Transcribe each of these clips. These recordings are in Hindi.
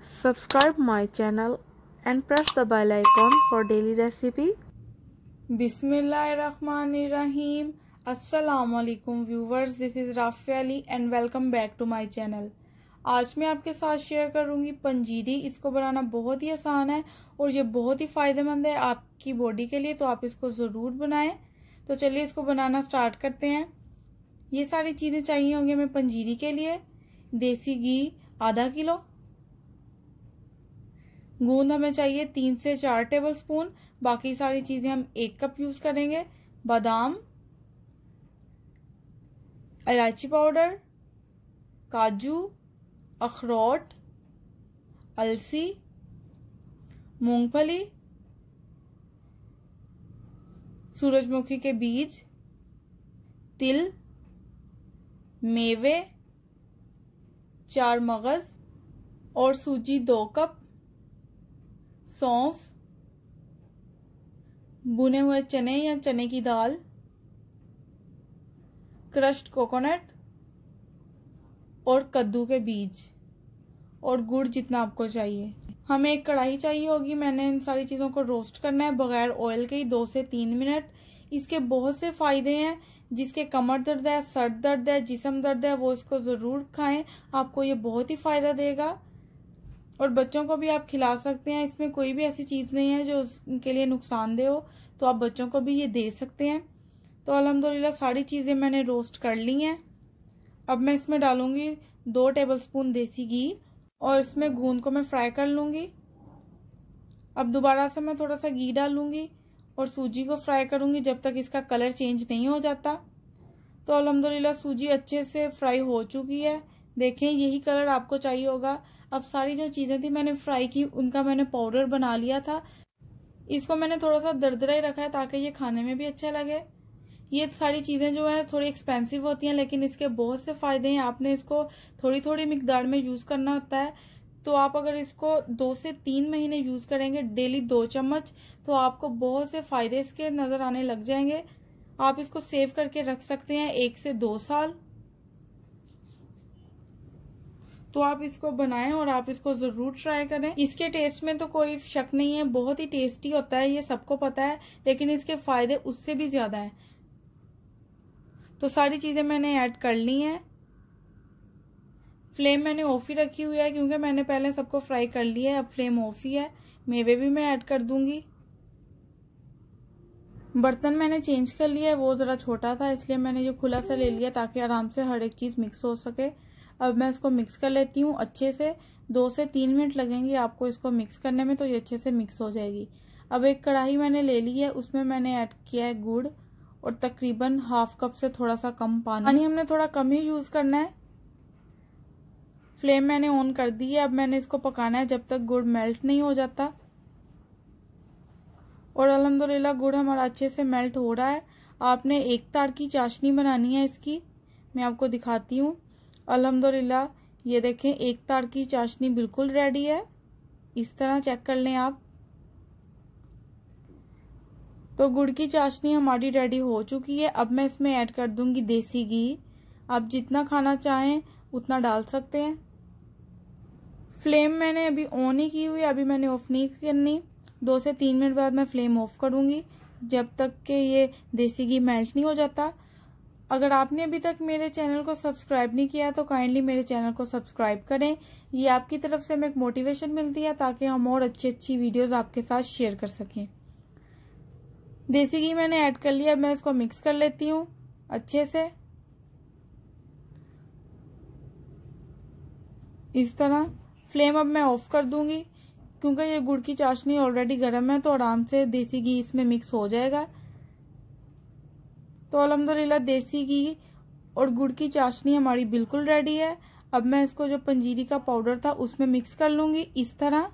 Subscribe my channel and press the bell icon for daily recipe. Bismillahirrahmanirrahim. अस्सलामुअलैकुम viewers, this is Rafia Ali and welcome back to my channel. आज मैं आपके साथ शेयर करूंगी पंजीरी। इसको बनाना बहुत ही आसान है और ये बहुत ही फ़ायदेमंद है आपकी बॉडी के लिए, तो आप इसको ज़रूर बनाएं। तो चलिए इसको बनाना स्टार्ट करते हैं। ये सारी चीज़ें चाहिए होंगी हमें पंजीरी के लिए। देसी घी आधा किलो, गूंद हमें चाहिए 3 से 4 टेबलस्पून, बाकी सारी चीज़ें हम 1 कप यूज़ करेंगे। बादाम, इलायची पाउडर, काजू, अखरोट, अलसी, मूंगफली, सूरजमुखी के बीज, तिल, मेवे, 4 मगज और सूजी 2 कप, सौंफ, भुने हुए चने या चने की दाल, क्रश्ड कोकोनट और कद्दू के बीज और गुड़ जितना आपको चाहिए। हमें एक कढ़ाई चाहिए होगी। मैंने इन सारी चीज़ों को रोस्ट करना है बगैर ऑयल के ही 2 से 3 मिनट। इसके बहुत से फ़ायदे हैं। जिसके कमर दर्द है, सर दर्द है, जिस्म दर्द है, वो इसको ज़रूर खाएं। आपको ये बहुत ही फ़ायदा देगा और बच्चों को भी आप खिला सकते हैं। इसमें कोई भी ऐसी चीज़ नहीं है जो उनके लिए नुकसानदेह हो, तो आप बच्चों को भी ये दे सकते हैं। तो अल्हम्दुलिल्लाह सारी चीज़ें मैंने रोस्ट कर ली हैं। अब मैं इसमें डालूंगी 2 टेबलस्पून देसी घी और इसमें गूंद को मैं फ्राई कर लूँगी। अब दोबारा से मैं थोड़ा सा घी डालूँगी और सूजी को फ्राई करूँगी जब तक इसका कलर चेंज नहीं हो जाता। तो अल्हम्दुलिल्लाह सूजी अच्छे से फ्राई हो चुकी है। देखें यही कलर आपको चाहिए होगा। अब सारी जो चीज़ें थी मैंने फ्राई की, उनका मैंने पाउडर बना लिया था। इसको मैंने थोड़ा सा दरदरा ही रखा है ताकि ये खाने में भी अच्छा लगे। ये सारी चीज़ें जो है थोड़ी एक्सपेंसिव होती हैं, लेकिन इसके बहुत से फ़ायदे हैं। आपने इसको थोड़ी थोड़ी मिकदार में यूज़ करना होता है। तो आप अगर इसको 2 से 3 महीने यूज़ करेंगे, डेली 2 चम्मच, तो आपको बहुत से फ़ायदे इसके नज़र आने लग जाएंगे। आप इसको सेव करके रख सकते हैं 1 से 2 साल। तो आप इसको बनाएं और आप इसको ज़रूर ट्राई करें। इसके टेस्ट में तो कोई शक नहीं है, बहुत ही टेस्टी होता है, ये सबको पता है, लेकिन इसके फ़ायदे उससे भी ज़्यादा हैं। तो सारी चीज़ें मैंने ऐड कर ली हैं। फ्लेम मैंने ऑफ ही रखी हुई है क्योंकि मैंने पहले सबको फ्राई कर लिया है। अब फ्लेम ऑफ ही है। मेवे भी मैं ऐड कर दूंगी। बर्तन मैंने चेंज कर लिया है, वो ज़रा छोटा था इसलिए मैंने ये खुला सा ले लिया ताकि आराम से हर एक चीज़ मिक्स हो सके। अब मैं इसको मिक्स कर लेती हूँ अच्छे से। 2 से 3 मिनट लगेंगे आपको इसको मिक्स करने में, तो ये अच्छे से मिक्स हो जाएगी। अब एक कढ़ाई मैंने ले ली है, उसमें मैंने ऐड किया है गुड़ और तकरीबन ½ कप से थोड़ा सा कम पानी हमने थोड़ा कम ही यूज़ करना है। फ्लेम मैंने ऑन कर दी है। अब मैंने इसको पकाना है जब तक गुड़ मेल्ट नहीं हो जाता। और अल्हम्दुलिल्लाह गुड़ हमारा अच्छे से मेल्ट हो रहा है। आपने एक तार की चाशनी बनानी है इसकी, मैं आपको दिखाती हूँ। अल्हम्दुलिल्लाह ये देखें, एक तार की चाशनी बिल्कुल रेडी है। इस तरह चेक कर लें आप। तो गुड़ की चाशनी हमारी रेडी हो चुकी है। अब मैं इसमें ऐड कर दूंगी देसी घी। आप जितना खाना चाहें उतना डाल सकते हैं। फ्लेम मैंने अभी ऑन ही की हुई है, अभी मैंने ऑफ नहीं करनी। 2 से 3 मिनट बाद मैं फ्लेम ऑफ करूंगी जब तक कि ये देसी घी मेल्ट नहीं हो जाता। अगर आपने अभी तक मेरे चैनल को सब्सक्राइब नहीं किया तो काइंडली मेरे चैनल को सब्सक्राइब करें। ये आपकी तरफ से हमें एक मोटिवेशन मिलती है ताकि हम और अच्छी वीडियोस आपके साथ शेयर कर सकें। देसी घी मैंने ऐड कर लिया। अब मैं इसको मिक्स कर लेती हूँ अच्छे से। इस तरह फ्लेम अब मैं ऑफ कर दूंगी क्योंकि ये गुड़ की चाशनी ऑलरेडी गर्म है, तो आराम से देसी घी इसमें मिक्स हो जाएगा। तो अल्हम्दुलिल्लाह देसी घी और गुड़ की चाशनी हमारी बिल्कुल रेडी है। अब मैं इसको जो पंजीरी का पाउडर था उसमें मिक्स कर लूँगी इस तरह।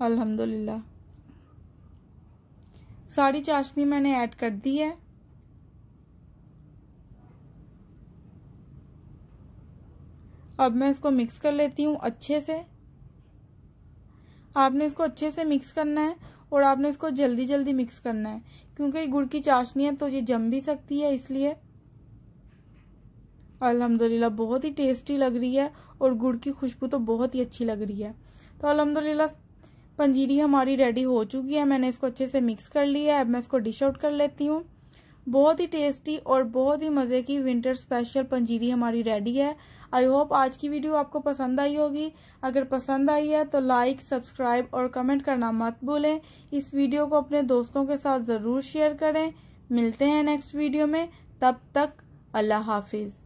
अल्हम्दुलिल्लाह सारी चाशनी मैंने ऐड कर दी है। अब मैं इसको मिक्स कर लेती हूँ अच्छे से। आपने इसको अच्छे से मिक्स करना है और आपने इसको जल्दी जल्दी मिक्स करना है क्योंकि गुड़ की चाशनी है तो ये जम भी सकती है, इसलिए अल्हम्दुलिल्लाह बहुत ही टेस्टी लग रही है और गुड़ की खुशबू तो बहुत ही अच्छी लग रही है। तो अल्हम्दुलिल्लाह पंजीरी हमारी रेडी हो चुकी है। मैंने इसको अच्छे से मिक्स कर लिया है। अब मैं इसको डिश आउट कर लेती हूँ। बहुत ही टेस्टी और बहुत ही मज़े की विंटर स्पेशल पंजीरी हमारी रेडी है। आई होप आज की वीडियो आपको पसंद आई होगी। अगर पसंद आई है तो लाइक, सब्सक्राइब और कमेंट करना मत भूलें। इस वीडियो को अपने दोस्तों के साथ ज़रूर शेयर करें। मिलते हैं नेक्स्ट वीडियो में, तब तक अल्लाह हाफिज़।